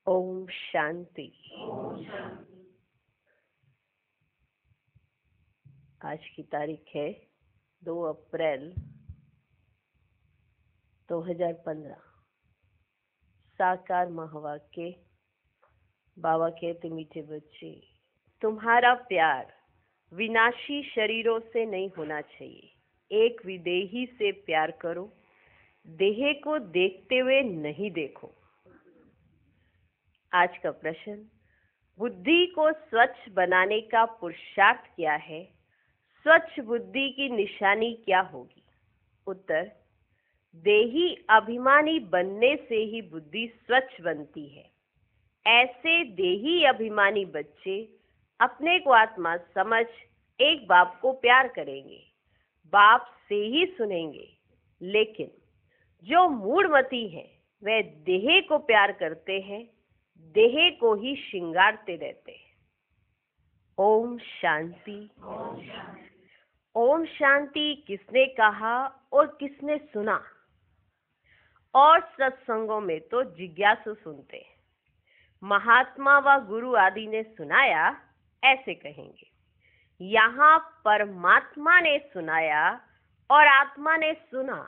ओम शांति। आज की तारीख है 2 अप्रैल 2015। साकार महावाक्य। बाबा कहते, मीठे बच्चे, तुम्हारा प्यार विनाशी शरीरों से नहीं होना चाहिए। एक विदेही से प्यार करो, देह को देखते हुए नहीं देखो। आज का प्रश्न, बुद्धि को स्वच्छ बनाने का पुरुषार्थ क्या है? स्वच्छ बुद्धि की निशानी क्या होगी? उत्तर, देही अभिमानी बनने से ही बुद्धि स्वच्छ बनती है। ऐसे देही अभिमानी बच्चे अपने को आत्मा समझ एक बाप को प्यार करेंगे, बाप से ही सुनेंगे। लेकिन जो मूढ़मती हैं, वे देह को प्यार करते हैं, देह को ही श्रृंगारते रहते हैं। ओम शांति। ओम शांति किसने कहा और किसने सुना? और सत्संगों में तो जिज्ञासु सुनते हैं। महात्मा व गुरु आदि ने सुनाया, ऐसे कहेंगे। यहाँ परमात्मा ने सुनाया और आत्मा ने सुना।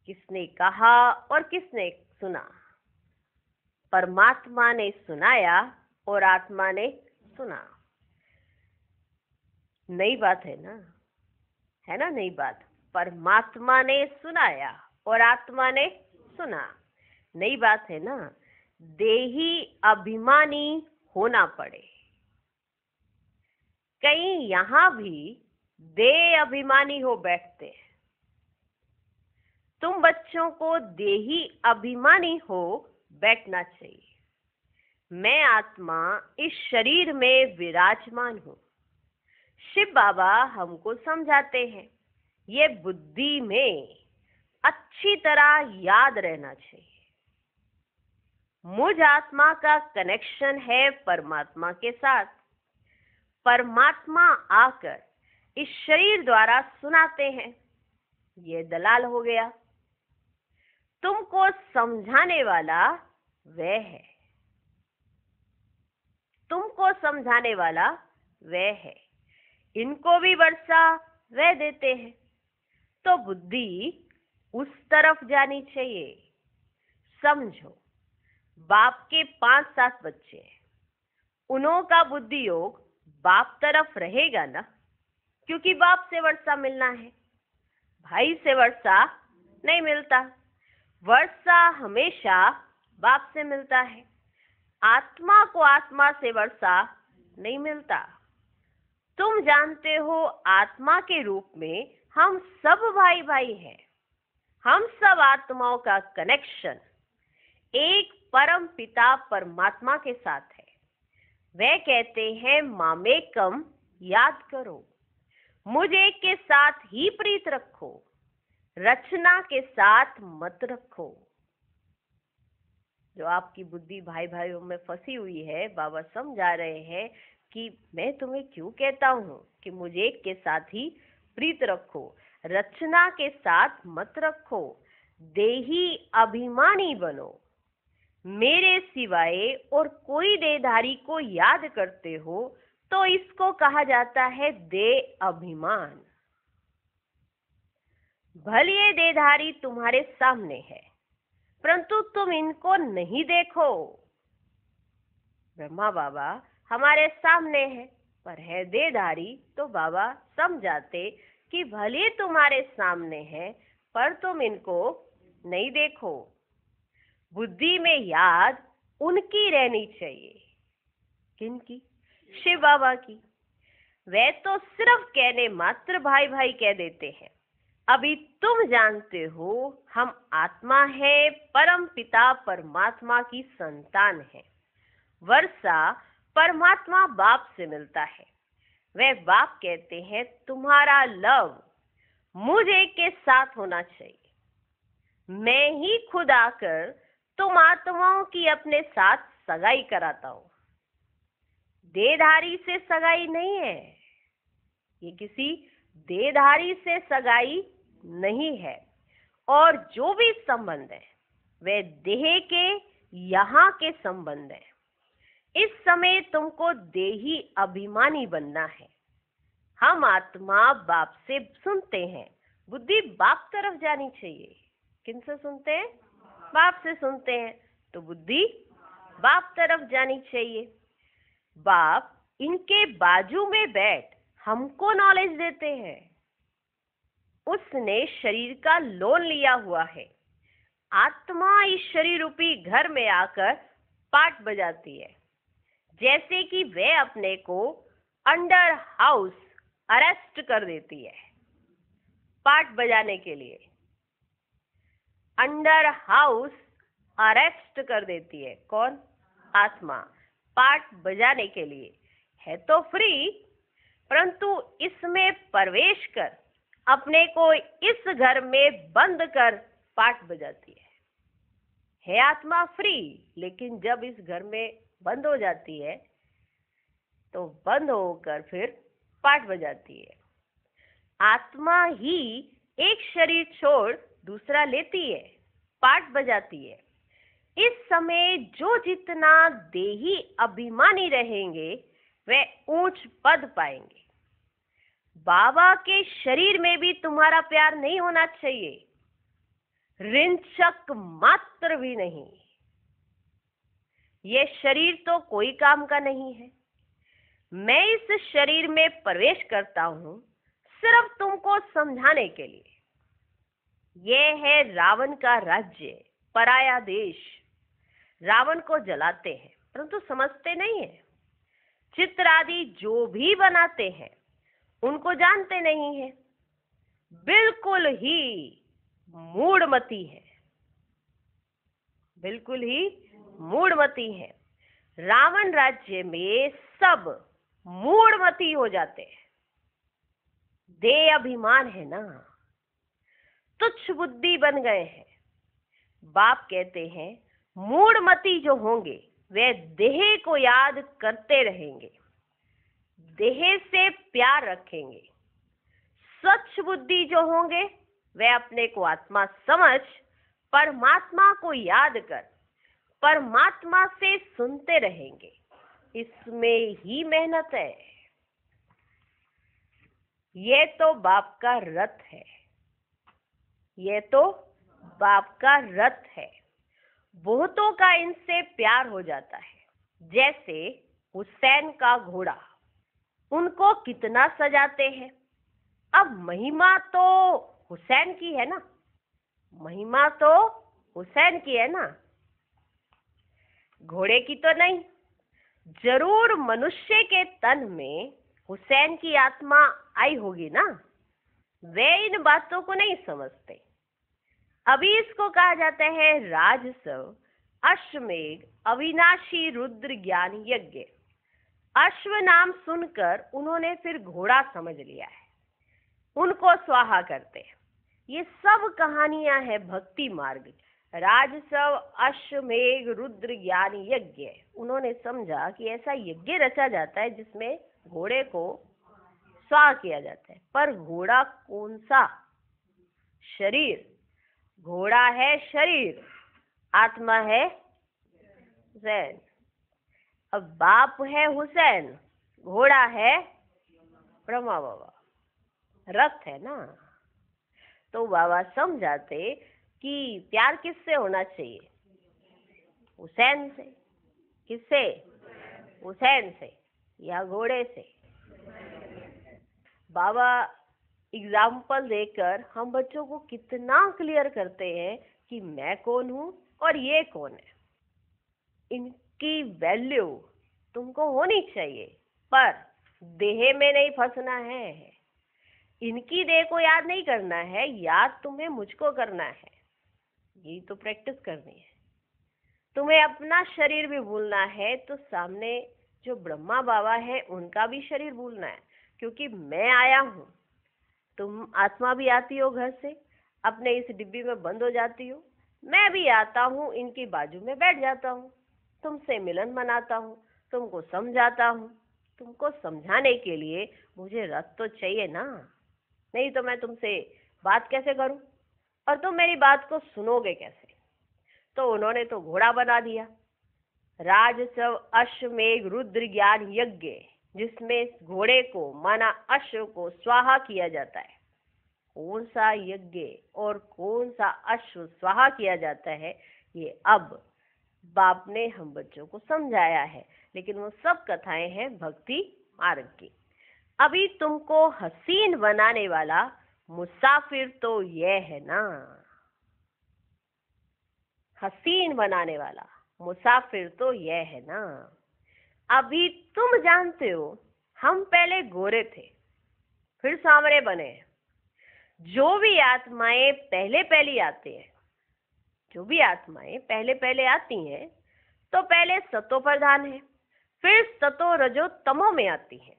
किसने कहा और किसने सुना? परमात्मा ने सुनाया और आत्मा ने सुना। नई बात है ना? है ना नई बात? परमात्मा ने सुनाया और आत्मा ने सुना। नई बात है ना? देही अभिमानी होना पड़े। कहीं यहाँ भी देह अभिमानी हो बैठते हैं। तुम बच्चों को देही अभिमानी हो बैठना चाहिए। मैं आत्मा इस शरीर में विराजमान हूँ। शिव बाबा हमको समझाते हैं, ये बुद्धि में अच्छी तरह याद रहना चाहिए। मुझ आत्मा का कनेक्शन है परमात्मा के साथ। परमात्मा आकर इस शरीर द्वारा सुनाते हैं। ये दलाल हो गया। तुमको समझाने वाला वह है। तुमको समझाने वाला वह है। इनको भी वर्षा वह देते हैं। तो बुद्धि उस तरफ जानी चाहिए। समझो, बाप के 5-7 बच्चे हैं। उन्हों का बुद्धि योग बाप तरफ रहेगा ना, क्योंकि बाप से वर्षा मिलना है। भाई से वर्षा नहीं मिलता। वर्षा हमेशा बाप से मिलता है। आत्मा को आत्मा से वर्षा नहीं मिलता। तुम जानते हो, आत्मा के रूप में हम सब भाई भाई हैं। हम सब आत्माओं का कनेक्शन एक परम पिता परमात्मा के साथ है। वे कहते हैं, मामेकम याद करो, मुझे के साथ ही प्रीत रखो, रचना के साथ मत रखो। जो आपकी बुद्धि भाई भाइयों में फंसी हुई है, बाबा समझा रहे हैं कि मैं तुम्हें क्यों कहता हूँ कि मुझे के साथ ही प्रीत रखो, रचना के साथ मत रखो, देही अभिमानी बनो। मेरे सिवाय और कोई देहधारी को याद करते हो तो इसको कहा जाता है देह अभिमान। भले ये देहधारी तुम्हारे सामने है, परंतु तुम इनको नहीं देखो। ब्रह्मा बाबा हमारे सामने है, पर है देहधारी। तो बाबा समझाते कि भले तुम्हारे सामने है, पर तुम इनको नहीं देखो। बुद्धि में याद उनकी रहनी चाहिए। किनकी? शिव बाबा की। वे तो सिर्फ कहने मात्र भाई भाई कह देते हैं। अभी तुम जानते हो, हम आत्मा है, परम पिता परमात्मा की संतान है। वर्षा परमात्मा बाप से मिलता है। वह बाप कहते हैं, तुम्हारा लव मुझे के साथ होना चाहिए। मैं ही खुद आकर तुम आत्माओं की अपने साथ सगाई कराता हूं। देहधारी से सगाई नहीं है। ये किसी देहधारी से सगाई नहीं है। और जो भी संबंध है, वे देह के यहाँ के संबंध है। इस समय तुमको देही अभिमानी बनना है। हम आत्मा बाप से सुनते हैं, बुद्धि बाप तरफ जानी चाहिए। किनसे सुनते हैं? बाप से सुनते हैं, तो बुद्धि बाप तरफ जानी चाहिए। बाप इनके बाजू में बैठ हमको नॉलेज देते हैं। उसने शरीर का लोन लिया हुआ है। आत्मा इस शरीर रूपी घर में आकर पाठ बजाती है, जैसे कि वे अपने को अंडर हाउस अरेस्ट कर देती है। पाठ बजाने के लिए अंडर हाउस अरेस्ट कर देती है। कौन? आत्मा। पाठ बजाने के लिए है तो फ्री, परंतु इसमें प्रवेश कर अपने को इस घर में बंद कर पाठ बजाती है आत्मा फ्री। लेकिन जब इस घर में बंद हो जाती है तो बंद होकर फिर पाठ बजाती है। आत्मा ही एक शरीर छोड़ दूसरा लेती है, पाठ बजाती है। इस समय जो जितना देही अभिमानी रहेंगे वे ऊंच पद पाएंगे। बाबा के शरीर में भी तुम्हारा प्यार नहीं होना चाहिए, रिंचक मात्र भी नहीं। ये शरीर तो कोई काम का नहीं है। मैं इस शरीर में प्रवेश करता हूं सिर्फ तुमको समझाने के लिए। यह है रावण का राज्य, पराया देश। रावण को जलाते हैं परंतु समझते नहीं है। चित्र आदि जो भी बनाते हैं उनको जानते नहीं है। बिल्कुल ही मूढ़मती है, बिल्कुल ही मूढ़मती है। रावण राज्य में सब मूढ़मती हो जाते हैं। देह अभिमान है ना, तुच्छ बुद्धि बन गए हैं। बाप कहते हैं मूढ़मती जो होंगे वे देह को याद करते रहेंगे, देह से प्यार रखेंगे। स्वच्छ बुद्धि जो होंगे वे अपने को आत्मा समझ परमात्मा को याद कर परमात्मा से सुनते रहेंगे। इसमें ही मेहनत है। ये तो बाप का रथ है, ये तो बाप का रथ है। बहुतों का इनसे प्यार हो जाता है। जैसे हुसैन का घोड़ा, उनको कितना सजाते हैं। अब महिमा तो हुसैन की है ना, महिमा तो हुसैन की है ना, घोड़े की तो नहीं। जरूर मनुष्य के तन में हुसैन की आत्मा आई होगी ना। वे इन बातों को नहीं समझते। अभी इसको कहा जाता है राजसव, अश्वमेघ, अविनाशी रुद्र ज्ञान यज्ञ। अश्व नाम सुनकर उन्होंने फिर घोड़ा समझ लिया है, उनको स्वाहा करते हैं। ये सब कहानियां हैं भक्ति मार्ग की। राजसव, अश्वमेघ, रुद्र ज्ञान यज्ञ। उन्होंने समझा कि ऐसा यज्ञ रचा जाता है जिसमें घोड़े को स्वाहा किया जाता है। पर घोड़ा कौन सा? शरीर। घोड़ा है शरीर, आत्मा है हुसैन। अब बाप है हुसैन, घोड़ा है ब्रह्मा बाबा, रथ है ना। तो बाबा समझाते कि प्यार किससे होना चाहिए? हुसैन से। किससे? हुसैन से या घोड़े से? बाबा एग्जाम्पल देकर हम बच्चों को कितना क्लियर करते हैं कि मैं कौन हूं और ये कौन है। इनकी वैल्यू तुमको होनी चाहिए, पर देह में नहीं फंसना है। इनकी देह को याद नहीं करना है, याद तुम्हें मुझको करना है। यही तो प्रैक्टिस करनी है। तुम्हें अपना शरीर भी भूलना है तो सामने जो ब्रह्मा बाबा है उनका भी शरीर भूलना है। क्योंकि मैं आया हूँ, तुम आत्मा भी आती हो घर से, अपने इस डिब्बी में बंद हो जाती हो। मैं भी आता हूँ, इनकी बाजू में बैठ जाता हूँ, तुमसे मिलन मनाता हूँ, तुमको समझाता हूँ। तुमको समझाने के लिए मुझे रथ तो चाहिए ना, नहीं तो मैं तुमसे बात कैसे करूं और तुम मेरी बात को सुनोगे कैसे? तो उन्होंने तो घोड़ा बना दिया। राजसव अश्वमेघ रुद्र ज्ञान यज्ञ, जिसमें घोड़े को माना अश्व को स्वाहा किया जाता है। कौन सा यज्ञ और कौन सा अश्व स्वाहा किया जाता है, ये अब बाप ने हम बच्चों को समझाया है, लेकिन वो सब कथाएं हैं भक्ति मार्ग की। अभी तुमको हसीन बनाने वाला मुसाफिर तो ये है ना, हसीन बनाने वाला मुसाफिर तो ये है ना। अभी तुम जानते हो हम पहले गोरे थे, फिर सांवरे बने। जो भी आत्माएं पहले पहले आते हैं, जो भी आत्माएं पहले पहले आती हैं, तो पहले सतो प्रधान है, फिर सतो रजो तमो में आती है।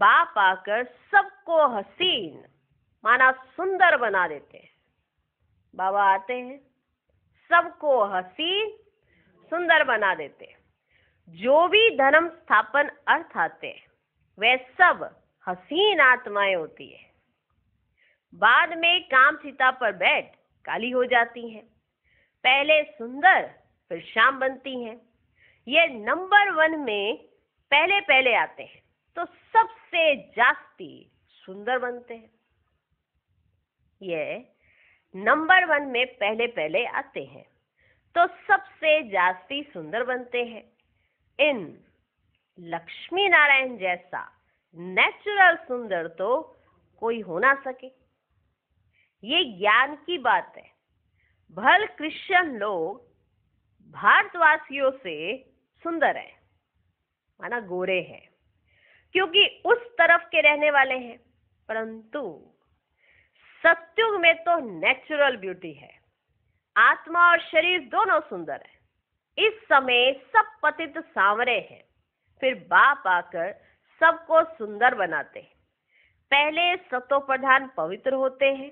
बाप आकर सबको हसीन माना सुंदर बना देते हैं। बाबा आते हैं, सबको हसीन सुंदर बना देते हैं। जो भी धर्म स्थापन अर्थ आते हैं, वे सब हसीन आत्माएं होती है। बाद में काम चिता पर बैठ काली हो जाती हैं। पहले सुंदर फिर शाम बनती हैं। ये नंबर 1 में पहले पहले आते हैं, तो सबसे जास्ती सुंदर बनते हैं। ये नंबर 1 में पहले पहले आते हैं, तो सबसे जास्ती सुंदर बनते हैं। इन लक्ष्मी नारायण जैसा नेचुरल सुंदर तो कोई हो ना सके। ये ज्ञान की बात है। भल क्रिश्चियन लोग भारतवासियों से सुंदर हैं, माना गोरे हैं, क्योंकि उस तरफ के रहने वाले हैं। परंतु सत्युग में तो नेचुरल ब्यूटी है। आत्मा और शरीर दोनों सुंदर है। इस समय सब पतित सांवरे हैं, फिर बाप आकर सबको सुंदर बनाते हैं। पहले सतो प्रधान पवित्र होते हैं,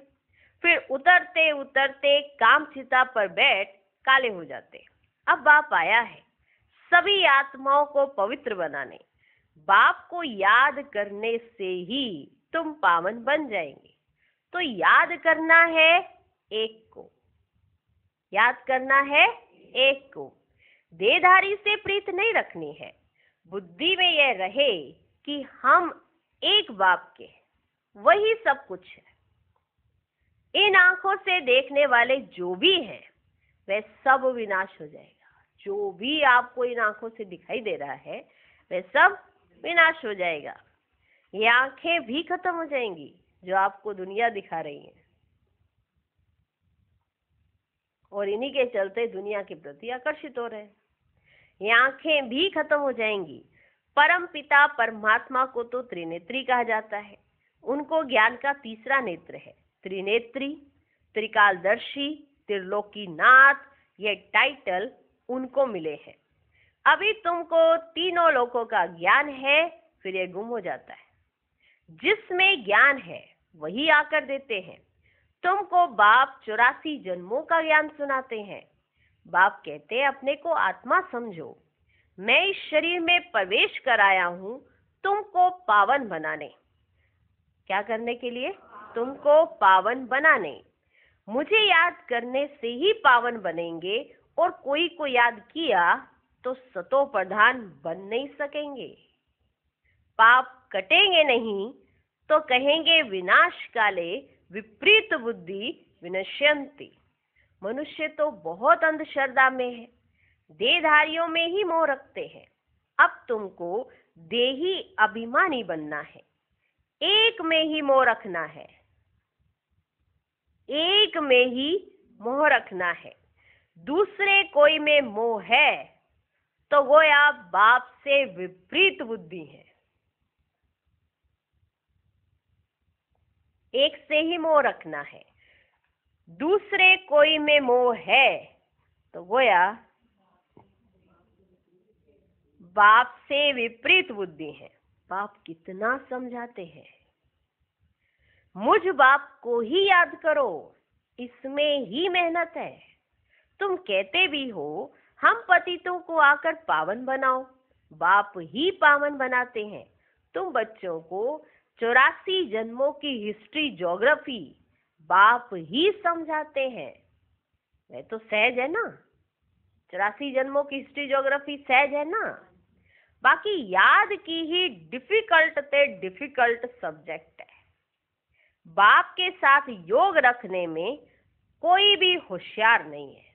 फिर उतरते उतरते काम चिता पर बैठ काले हो जाते हैं। अब बाप आया है सभी आत्माओं को पवित्र बनाने। बाप को याद करने से ही तुम पावन बन जाएंगे। तो याद करना है एक को, याद करना है एक को। देहधारी से प्रीत नहीं रखनी है। बुद्धि में यह रहे कि हम एक बाप के, वही सब कुछ है। इन आंखों से देखने वाले जो भी हैं, वह सब विनाश हो जाएगा। जो भी आपको इन आंखों से दिखाई दे रहा है, वह सब विनाश हो जाएगा। ये आंखें भी खत्म हो जाएंगी जो आपको दुनिया दिखा रही है, और इन्हीं के चलते दुनिया के प्रति आकर्षित हो रहे हैं। ये आंखें भी खत्म हो जाएंगी। परम पिता परमात्मा को तो त्रिनेत्री कहा जाता है। उनको ज्ञान का तीसरा नेत्र है। त्रिनेत्री, त्रिकालदर्शी, त्रिलोकीनाथ, ये टाइटल उनको मिले हैं। अभी तुमको तीनों लोकों का ज्ञान है, फिर ये गुम हो जाता है। जिसमें ज्ञान है वही आकर देते हैं। तुमको बाप 84 जन्मों का ज्ञान सुनाते हैं। बाप कहते हैं अपने को आत्मा समझो। मैं इस शरीर में प्रवेश कराया हूं तुमको पावन बनाने। क्या करने के लिए? तुमको पावन बनाने। मुझे याद करने से ही पावन बनेंगे, और कोई को याद किया तो सतो प्रधान बन नहीं सकेंगे। पाप कटेंगे नहीं तो कहेंगे विनाश काले विपरीत बुद्धि विनश्यन्ति। मनुष्य तो बहुत अंधश्रद्धा में है, देहधारियों में ही मोह रखते हैं। अब तुमको देही अभिमानी बनना है। एक में ही मोह रखना है, एक में ही मोह रखना है। दूसरे कोई में मोह है तो वो आप बाप से विपरीत बुद्धि है। एक से ही मोह रखना है। दूसरे कोई में मोह है तो गोया बाप से विपरीत बुद्धि है। बाप कितना समझाते हैं, मुझ बाप को ही याद करो, इसमें ही मेहनत है। तुम कहते भी हो हम पतितों को आकर पावन बनाओ, बाप ही पावन बनाते हैं। तुम बच्चों को 84 जन्मों की हिस्ट्री ज्योग्राफी बाप ही समझाते हैं। वह तो सहज है ना, 84 जन्मों की हिस्ट्री ज्योग्राफी सहज है ना। बाकी याद की ही डिफिकल्ट सब्जेक्ट है। बाप के साथ योग रखने में कोई भी होशियार नहीं है।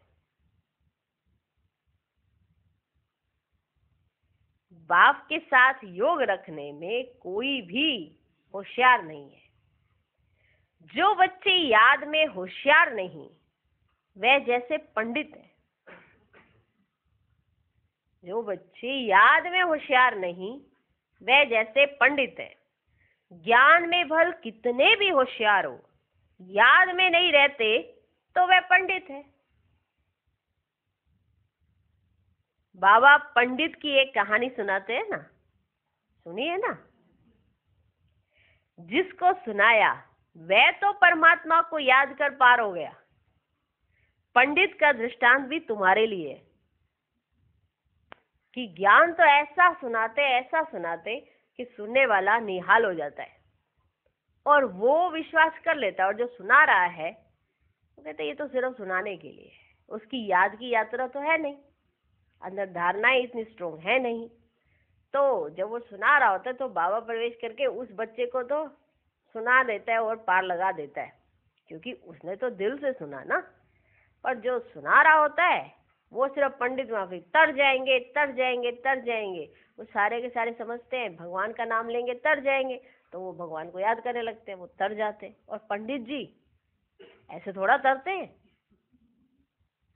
बाप के साथ योग रखने में कोई भी होशियार नहीं है। जो बच्चे याद में होशियार नहीं, वह जैसे पंडित है। जो बच्चे याद में होशियार नहीं, वह जैसे पंडित है। ज्ञान में भल कितने भी होशियार हो, याद में नहीं रहते तो वह पंडित है। बाबा पंडित की एक कहानी सुनाते हैं ना, सुनी है ना। जिसको सुनाया वह तो परमात्मा को याद कर पार हो गया। पंडित का दृष्टांत भी तुम्हारे लिए है कि ज्ञान तो ऐसा सुनाते कि सुनने वाला निहाल हो जाता है और वो विश्वास कर लेता है। और जो सुना रहा है वो कहते ये तो सिर्फ सुनाने के लिए है, उसकी याद की यात्रा तो है नहीं, अंदर धारणाएं इतनी स्ट्रोंग है नहीं। तो जब वो सुना रहा होता है तो बाबा प्रवेश करके उस बच्चे को तो सुना देता है और पार लगा देता है, क्योंकि उसने तो दिल से सुना ना। और जो सुना रहा होता है वो सिर्फ पंडित वहां पे तर जाएंगे। वो सारे के सारे समझते हैं भगवान का नाम लेंगे तर जाएंगे, तो वो भगवान को याद करने लगते हैं, वो तर जाते हैं। और पंडित जी ऐसे थोड़ा तरते हैं,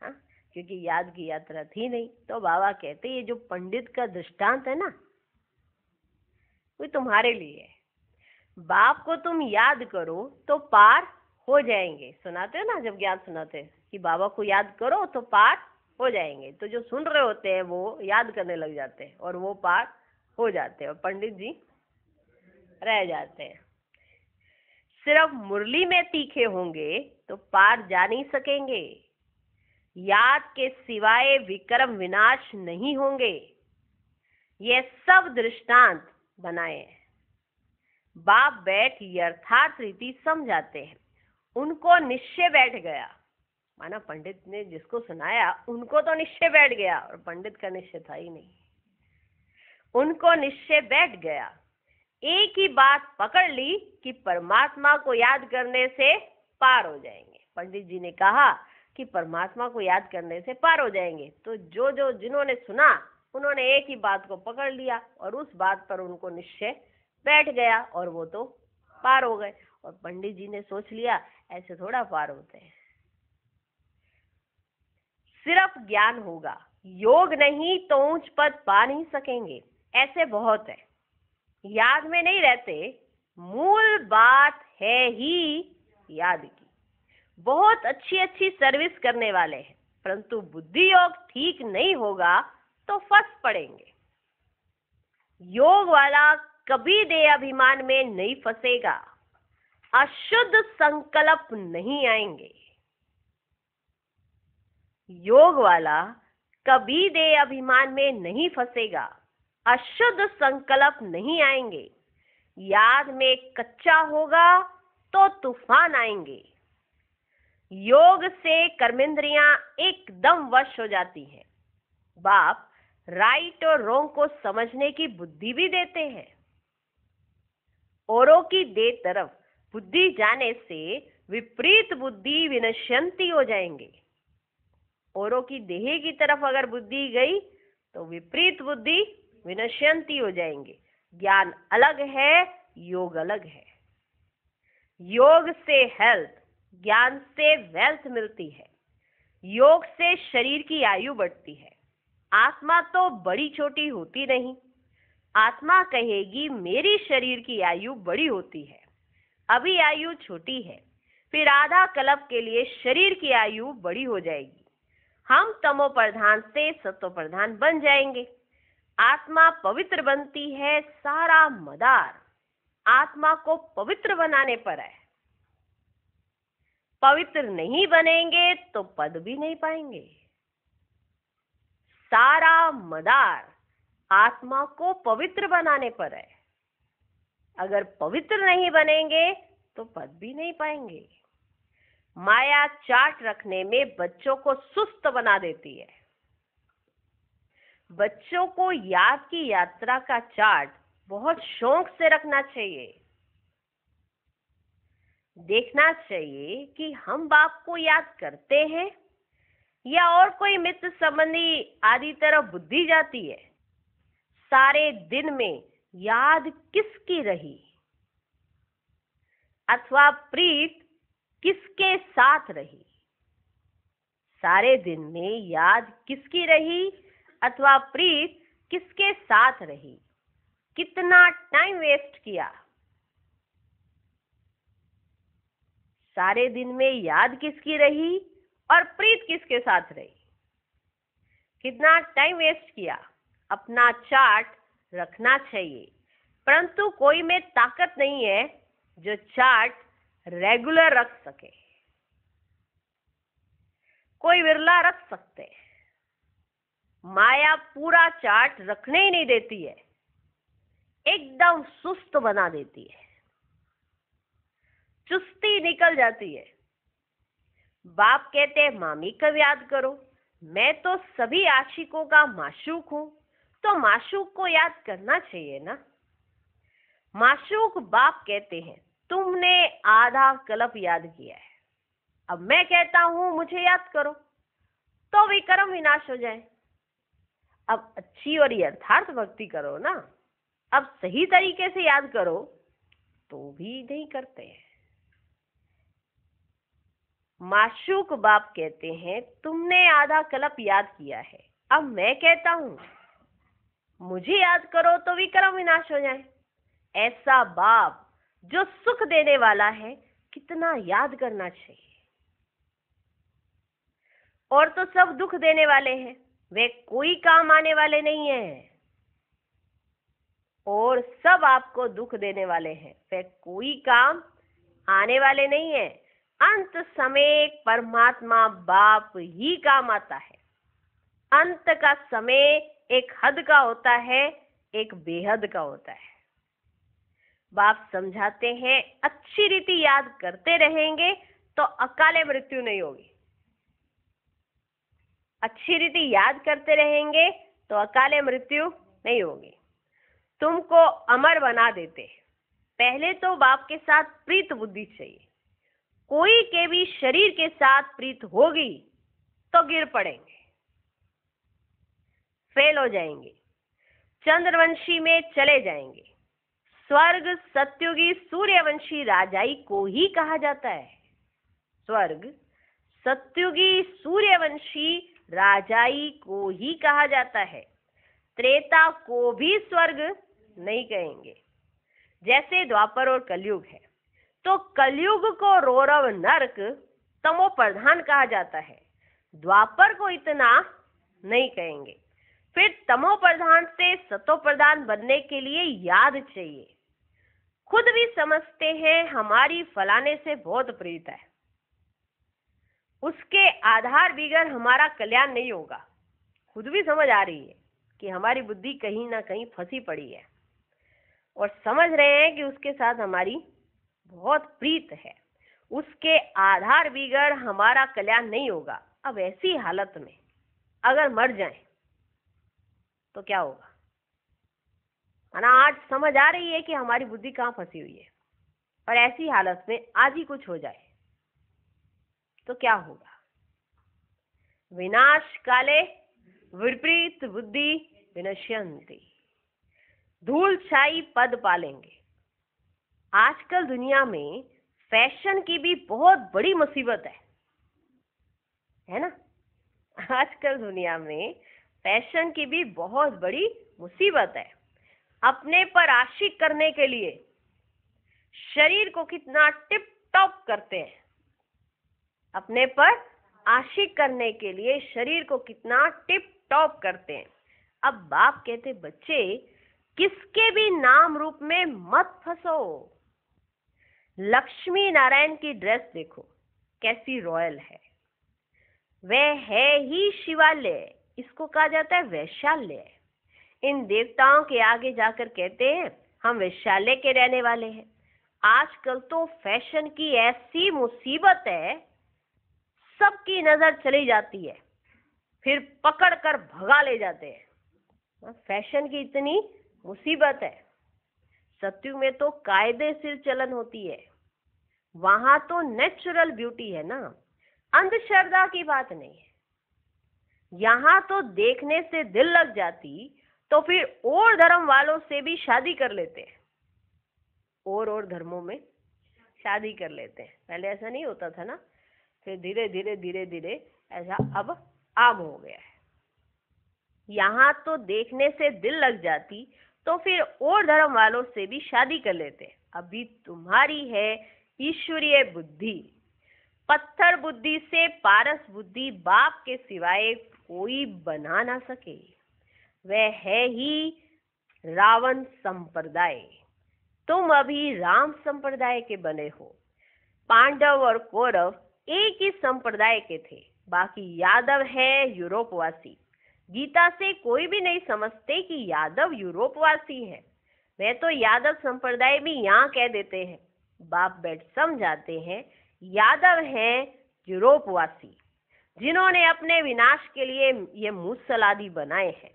हाँ, क्योंकि याद की यात्रा थी नहीं। तो बाबा कहते ये जो पंडित का दृष्टांत है ना, वो तुम्हारे लिए है। बाप को तुम याद करो तो पार हो जाएंगे। सुनाते हो ना, जब ज्ञान सुनाते हैं कि बाबा को याद करो तो पार हो जाएंगे, तो जो सुन रहे होते हैं वो याद करने लग जाते हैं और वो पार हो जाते हैं और पंडित जी रह जाते हैं। सिर्फ मुरली में तीखे होंगे तो पार जा नहीं सकेंगे। याद के सिवाय विक्रम विनाश नहीं होंगे। ये सब दृष्टांत बनाए हैं। बाप बैठ यथार्थ रीति समझाते हैं। उनको निश्चय बैठ गया, माना पंडित ने जिसको सुनाया उनको तो निश्चय बैठ गया और पंडित का निश्चय था ही नहीं। उनको निश्चय बैठ गया, एक ही बात पकड़ ली कि परमात्मा को याद करने से पार हो जाएंगे। पंडित जी ने कहा कि परमात्मा को याद करने से पार हो जाएंगे, तो जिन्होंने सुना उन्होंने एक ही बात को पकड़ लिया और उस बात पर उनको निश्चय बैठ गया और वो तो पार हो गए। और पंडित जी ने सोच लिया ऐसे थोड़ा पार होते हैं। सिर्फ ज्ञान होगा, योग नहीं तो ऊंच पद पा नहीं सकेंगे। ऐसे बहुत है, याद में नहीं रहते। मूल बात है ही याद की। बहुत अच्छी सर्विस करने वाले हैं, परंतु बुद्धि योग ठीक नहीं होगा तो फंस पड़ेंगे। योग वाला कभी देह अभिमान में नहीं फंसेगा, अशुद्ध संकल्प नहीं आएंगे। योग वाला कभी देह अभिमान में नहीं फंसेगा, अशुद्ध संकल्प नहीं आएंगे। याद में कच्चा होगा तो तूफान आएंगे। योग से कर्मेंद्रियां एकदम वश हो जाती हैं। बाप राइट और रॉन्ग को समझने की बुद्धि भी देते हैं। औरों की देह तरफ बुद्धि जाने से विपरीत बुद्धि विनश्यंती हो जाएंगे। औरों की देह की तरफ अगर बुद्धि गई तो विपरीत बुद्धि विनश्यंती हो जाएंगे। ज्ञान अलग है, योग अलग है। योग से हेल्थ, ज्ञान से वेल्थ मिलती है। योग से शरीर की आयु बढ़ती है। आत्मा तो बड़ी छोटी होती नहीं। आत्मा कहेगी मेरी शरीर की आयु बड़ी होती है, अभी आयु छोटी है, फिर आधा कल्प के लिए शरीर की आयु बड़ी हो जाएगी। हम तमो प्रधान से सत्व प्रधान बन जाएंगे। आत्मा पवित्र बनती है, सारा मदार आत्मा को पवित्र बनाने पर है। पवित्र नहीं बनेंगे तो पद भी नहीं पाएंगे। सारा मदार आत्मा को पवित्र बनाने पर है। अगर पवित्र नहीं बनेंगे तो पद भी नहीं पाएंगे। माया चाट रखने में बच्चों को सुस्त बना देती है। बच्चों को याद की यात्रा का चार्ट बहुत शौक से रखना चाहिए। देखना चाहिए कि हम बाप को याद करते हैं या और कोई मित्र संबंधी आदि तरफ बुद्धि जाती है। सारे दिन में याद किसकी रही अथवा प्रीत किसके साथ रही। सारे दिन में याद किसकी रही अथवा प्रीत किसके साथ रही। कितना टाइम वेस्ट किया। सारे दिन में याद किसकी रही और प्रीत किसके साथ रही। कितना टाइम वेस्ट किया। अपना चार्ट रखना चाहिए, परंतु कोई में ताकत नहीं है जो चार्ट रेगुलर रख सके। कोई विरला रख सकते हैं। माया पूरा चार्ट रखने ही नहीं देती है, एकदम सुस्त बना देती है, चुस्ती निकल जाती है। बाप कहते हैं मामी कब याद करो। मैं तो सभी आशिकों का माशूक हूं, तो माशूक को याद करना चाहिए ना। माशूक बाप कहते हैं तुमने आधा कल्प याद किया है, अब मैं कहता हूं मुझे याद करो, तो विक्रम विनाश हो जाए। अब अच्छी और यथार्थ भक्ति करो ना। अब सही तरीके से याद करो, तो भी नहीं करते हैं। माशूक बाप कहते हैं तुमने आधा कल्प याद किया है, अब मैं कहता हूं मुझे याद करो, तो विक्रम विनाश हो जाए। ऐसा बाप जो सुख देने वाला है, कितना याद करना चाहिए। और तो सब दुख देने वाले हैं, वे कोई काम आने वाले नहीं हैं। और सब आपको दुख देने वाले हैं, वे कोई काम आने वाले नहीं है। अंत समय परमात्मा बाप ही काम आता है। अंत का समय एक हद का होता है, एक बेहद का होता है। बाप समझाते हैं अच्छी रीति याद करते रहेंगे तो अकाले मृत्यु नहीं होगी। अच्छी रीति याद करते रहेंगे तो अकाले मृत्यु नहीं होगी। तुमको अमर बना देते। पहले तो बाप के साथ प्रीत बुद्धि चाहिए। कोई के भी शरीर के साथ प्रीत होगी तो गिर पड़ेंगे, फेल हो जाएंगे, चंद्रवंशी में चले जाएंगे। स्वर्ग सत्युगी सूर्यवंशी राजाई को ही कहा जाता है। स्वर्ग सत्युगी सूर्यवंशी राजाई को ही कहा जाता है। त्रेता को भी स्वर्ग नहीं कहेंगे। जैसे द्वापर और कलयुग है, तो कलयुग को रौरव नरक तमो प्रधान कहा जाता है। द्वापर को इतना नहीं कहेंगे। फिर तमो प्रधान से सतो प्रधान बनने के लिए याद चाहिए। खुद भी समझते हैं हमारी फलाने से बहुत प्रीत है, उसके आधार बिगर हमारा कल्याण नहीं होगा। खुद भी समझ आ रही है कि हमारी बुद्धि कहीं ना कहीं फंसी पड़ी है, और समझ रहे हैं कि उसके साथ हमारी बहुत प्रीत है। उसके आधार बिगर हमारा कल्याण नहीं होगा। अब ऐसी हालत में अगर मर जाएं तो क्या होगा? है ना? आज समझ आ रही है कि हमारी बुद्धि कहाँ फंसी हुई है, और ऐसी हालत में आज ही कुछ हो जाए तो क्या होगा? विनाश काले विपरीत बुद्धि विनश्यन्ति। धूल छाई पद पालेंगे। आजकल दुनिया में फैशन की भी बहुत बड़ी मुसीबत है ना? आजकल दुनिया में फैशन की भी बहुत बड़ी मुसीबत है। अपने पर आशिक करने के लिए शरीर को कितना टिप टॉप करते हैं। अपने पर आशिक करने के लिए शरीर को कितना टिप टॉप करते हैं। अब बाप कहते बच्चे किसके भी नाम रूप में मत फंसो। लक्ष्मी नारायण की ड्रेस देखो कैसी रॉयल है। वह है ही शिवालय, इसको कहा जाता है वैशाल्य। इन देवताओं के आगे जाकर कहते हैं हम वैशाल्य के रहने वाले हैं। आजकल तो फैशन की ऐसी मुसीबत है, सबकी नजर चली जाती है, फिर पकड़ कर भगा ले जाते हैं। फैशन की इतनी मुसीबत है। सत्युग में तो कायदे से चलन होती है, वहां तो नेचुरल ब्यूटी है ना, अंधश्रद्धा की बात नहीं है। यहाँ तो देखने से दिल लग जाती तो फिर और धर्म वालों से भी शादी कर लेते हैं, और धर्मों में शादी कर लेते हैं। पहले ऐसा नहीं होता था ना, फिर धीरे धीरे ऐसा अब आम हो गया है। यहाँ तो देखने से दिल लग जाती तो फिर और धर्म वालों से भी शादी कर लेते हैं। अभी तुम्हारी है ईश्वरीय बुद्धि, पत्थर बुद्धि से पारस बुद्धि बाप के सिवाय कोई बना ना सके। वह है ही रावण संप्रदाय। तुम अभी राम संप्रदाय के बने हो। पांडव और कौरव एक ही संप्रदाय के थे, बाकी यादव है यूरोपवासी। गीता से कोई भी नहीं समझते कि यादव यूरोपवासी है। वे तो यादव संप्रदाय भी यहाँ कह देते हैं। बाप बैठ समझाते हैं यादव हैं यूरोपवासी, जिन्होंने अपने विनाश के लिए ये मूसल आदि बनाए हैं।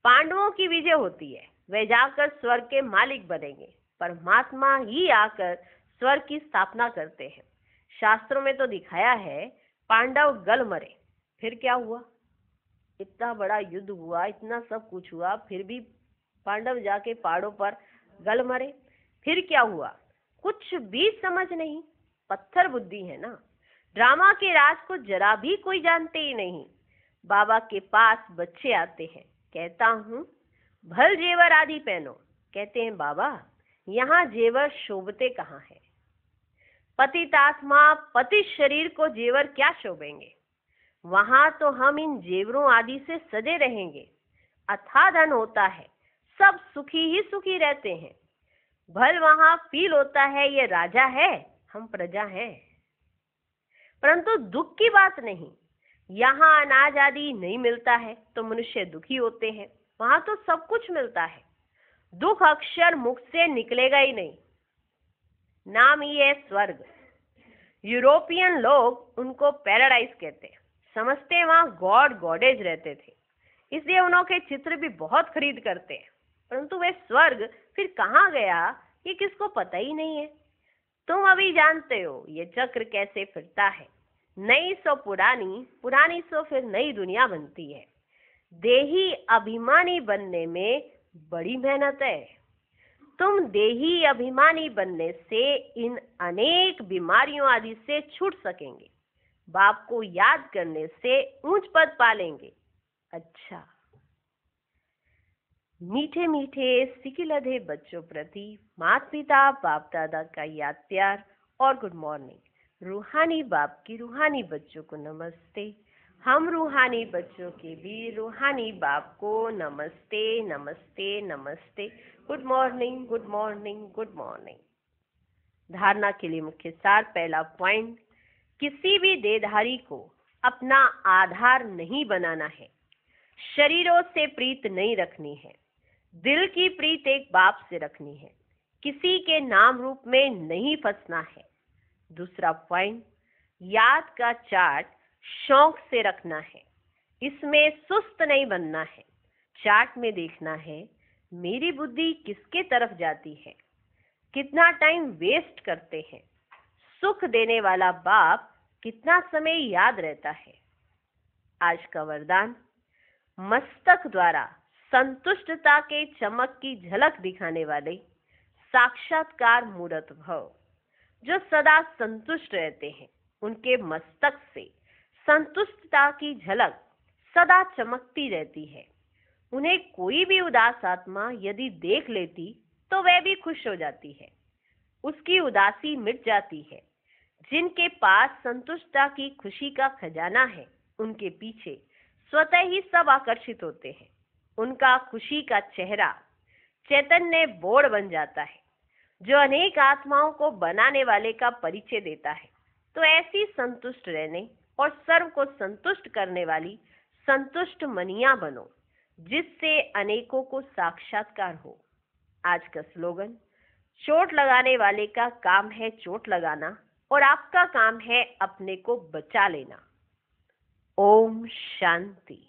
पांडवों की विजय होती है, वे जाकर स्वर्ग के मालिक बनेंगे। परमात्मा ही आकर स्वर्ग की स्थापना करते हैं। शास्त्रों में तो दिखाया है पांडव गल मरे, फिर क्या हुआ? इतना बड़ा युद्ध हुआ, इतना सब कुछ हुआ, फिर भी पांडव जाके पहाड़ों पर गल मरे, फिर क्या हुआ? कुछ भी समझ नहीं। पत्थर बुद्धि है ना। ड्रामा के राज को जरा भी कोई जानते ही नहीं। बाबा के पास बच्चे आते हैं, कहता हूँ भल जेवर आदि पहनो। कहते हैं बाबा यहाँ जेवर शोभते कहाँ है? पतित आत्मा पति शरीर को जेवर क्या शोभेंगे? वहां तो हम इन जेवरों आदि से सजे रहेंगे। अथाह धन होता है, सब सुखी ही सुखी रहते हैं। भल वहां फील होता है ये राजा है, हम प्रजा हैं। परंतु दुख की बात नहीं। यहाँ अनाज आदि नहीं मिलता है तो मनुष्य दुखी होते हैं, वहां तो सब कुछ मिलता है। दुख अक्षर मुख से निकलेगा ही नहीं। नाम ही है स्वर्ग। यूरोपियन लोग उनको पैराडाइज कहते हैं, समझते हैं वहां गॉड गॉडेज रहते थे, इसलिए उनके चित्र भी बहुत खरीद करते हैं। परंतु वे स्वर्ग फिर कहाँ गया ये किसको पता ही नहीं है। तुम अभी जानते हो ये चक्र कैसे फिरता है। नई सो पुरानी, पुरानी सो फिर नई दुनिया बनती है। देही अभिमानी बनने में बड़ी मेहनत है। तुम देही अभिमानी बनने से इन अनेक बीमारियों आदि से छूट सकेंगे। बाप को याद करने से ऊंच पद पालेंगे। अच्छा, मीठे मीठे सिकिलधे बच्चों प्रति माता पिता बाप दादा का याद प्यार और गुड मॉर्निंग। रूहानी बाप की रूहानी बच्चों को नमस्ते। हम रूहानी बच्चों के भी रूहानी बाप को नमस्ते नमस्ते नमस्ते। Good morning good morning good morning. धारणा के लिए मुख्य सार। पहला पॉइंट, किसी भी देहधारी को अपना आधार नहीं बनाना है। शरीरों से प्रीत नहीं रखनी है। दिल की प्रीत एक बाप से रखनी है। किसी के नाम रूप में नहीं फंसना है। दूसरा पॉइंट, याद का चार्ट शौक से रखना है। इसमें सुस्त नहीं बनना है। चार्ट में देखना है मेरी बुद्धि किसके तरफ जाती है, कितना टाइम वेस्ट करते हैं, सुख देने वाला बाप कितना समय याद रहता है। आज का वरदान, मस्तक द्वारा संतुष्टता के चमक की झलक दिखाने वाले साक्षात्कार मूर्त भव, जो सदा संतुष्ट रहते हैं, उनके मस्तक से संतुष्टता की झलक सदा चमकती रहती है। उन्हें कोई भी उदास आत्मा यदि देख लेती तो वह भी खुश हो जाती है, उसकी उदासी मिट जाती है। जिनके पास संतुष्टता की खुशी का खजाना है, उनके पीछे स्वतः ही सब आकर्षित होते हैं। उनका खुशी का चेहरा चैतन्य बोर्ड बन जाता है, जो अनेक आत्माओं को बनाने वाले का परिचय देता है। तो ऐसी संतुष्ट रहने और सर्व को संतुष्ट करने वाली संतुष्ट मनिया बनो, जिससे अनेकों को साक्षात्कार हो। आज का स्लोगन, चोट लगाने वाले का काम है चोट लगाना और आपका काम है अपने को बचा लेना। ओम शांति।